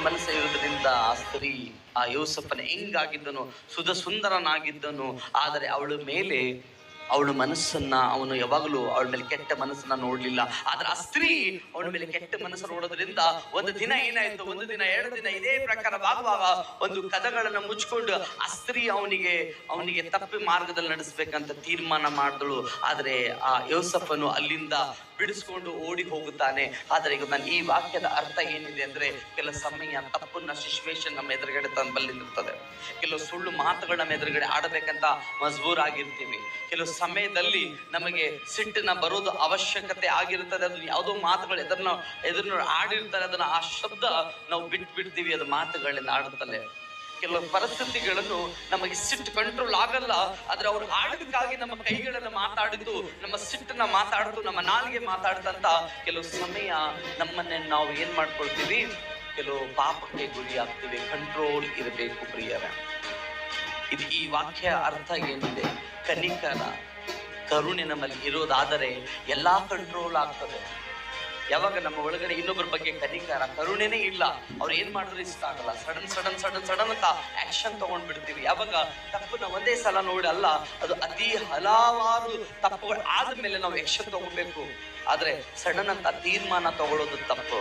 ಮನಸ್ಸು ಇರುವುದರಿಂದ ಆ ಸ್ತ್ರೀ ಆ ಯೋಸಪ್ಪನ ಹೆಂಗಾಗಿದ್ದನು, ಸುಂದರನಾಗಿದ್ದನು. ಆದರೆ ಅವಳ ಮನಸ್ಸನ್ನ ಅವನು ಯಾವಾಗಲೂ ಅವಳ ಮೇಲೆ ಕೆಟ್ಟ ಮನಸ್ಸನ್ನ ನೋಡ್ಲಿಲ್ಲ. ಆದ್ರೆ ಆ ಸ್ತ್ರೀ ಅವಳ ಮೇಲೆ ಕೆಟ್ಟ ಮನಸ್ಸು ನೋಡೋದ್ರಿಂದ ಒಂದು ದಿನ ಏನಾಯ್ತು, ಒಂದು ದಿನ 2 ದಿನ ಇದೇ ಪ್ರಕಾರವಾಗುವಾಗ ಒಂದು ಕದಗಳನ್ನು ಮುಚ್ಕೊಂಡು ಆ ಸ್ತ್ರೀ ಅವನಿಗೆ ತಪ್ಪಿ ಮಾರ್ಗದಲ್ಲಿ ನಡೆಸ್ಬೇಕಂತ ತೀರ್ಮಾನ ಮಾಡಿದಳು. ಆದ್ರೆ ಆ ಯೋಸಫನು ಅಲ್ಲಿಂದ ಬಿಡಿಸ್ಕೊಂಡು ಓಡಿ ಹೋಗುತ್ತಾನೆ. ಆದ್ರೆ ಈಗ ನಾನು ಈ ವಾಕ್ಯದ ಅರ್ಥ ಏನಿದೆ ಅಂದ್ರೆ, ಕೆಲವು ಸಮಯ ತಪ್ಪನ್ನ ಸಿಚುವೇಶನ್ ನಮ್ಮ ಎದುರುಗಡೆ ಬಂದಿರ್ತದೆ. ಕೆಲವು ಸುಳ್ಳು ಮಾತುಗಳು ನಮ್ಮ ಎದುರುಗಡೆ ಆಡಬೇಕಂತ ಮಜಬೂರಾಗಿರ್ತೀವಿ. ಕೆಲವು ಸಮಯದಲ್ಲಿ ನಮಗೆ ಸಿಟ್ಟಿನ ಬರೋದು ಅವಶ್ಯಕತೆ ಆಗಿರ್ತದೆ. ಅದನ್ನ ಯಾವುದೋ ಮಾತುಗಳು ಎದುರು ಆಡಿರ್ತಾರೆ, ಅದನ್ನ ಆ ಶಬ್ದ ನಾವು ಬಿಟ್ಬಿಡ್ತೀವಿ, ಅದು ಮಾತುಗಳಿಂದ ಆಡುತ್ತಲೆ. ಕೆಲವು ಪರಿಸ್ಥಿತಿಗಳನ್ನು ನಮಗೆ ಸಿಟ್ಟು ಕಂಟ್ರೋಲ್ ಆಗಲ್ಲ, ಆದ್ರೆ ಅವ್ರು ಆಡೋದಕ್ಕಾಗಿ ನಮ್ಮ ಕೈಗಳನ್ನು ಮಾತಾಡಿದ್ದು, ನಮ್ಮ ಸಿಟ್ಟನ್ನ ಮಾತಾಡ್ತು, ನಮ್ಮ ನಾಲಿಗೆ ಮಾತಾಡ್ತಂತ ಕೆಲವು ಸಮಯ ನಮ್ಮನ್ನೇ ನಾವು ಏನ್ ಮಾಡ್ಕೊಳ್ತೀವಿ, ಕೆಲವು ಪಾಪಕ್ಕೆ ಗುರಿ ಆಗ್ತೀವಿ. ಕಂಟ್ರೋಲ್ ಇರಬೇಕು ಪ್ರಿಯರೇ. ಇದು ಈ ವಾಕ್ಯ ಅರ್ಥ ಏನಿದೆ, ಕನಿಕರ ಕರುಣೆ ನಮ್ಮಲ್ಲಿ ಇರೋದಾದರೆ ಎಲ್ಲಾ ಕಂಟ್ರೋಲ್ ಆಗ್ತದೆ. ಯಾವಾಗ ನಮ್ಮ ಒಳಗಡೆ ಇನ್ನೊಬ್ಬರ ಬಗ್ಗೆ ಕನಿಕರ ಕರುಣೆನೇ ಇಲ್ಲ, ಅವ್ರು ಏನ್ ಮಾಡಿದ್ರು ಇಷ್ಟ ಆಗಲ್ಲ, ಸಡನ್ ಅಂತ ಆಕ್ಷನ್ ತಗೊಂಡ್ಬಿಡ್ತೀವಿ. ಯಾವಾಗ ತಪ್ಪನ್ನ ಒಂದೇ ಸಲ ನೋಡಿ ಅಲ್ಲ, ಅದು ಅತಿ ಹಲವಾರು ತಪ್ಪುಗಳು ಆದ್ಮೇಲೆ ನಾವು ಆಕ್ಷನ್ ತಗೋಬೇಕು. ಆದ್ರೆ ಸಡನ್ ಅಂತ ತೀರ್ಮಾನ ತಗೊಳ್ಳೋದು ತಪ್ಪು.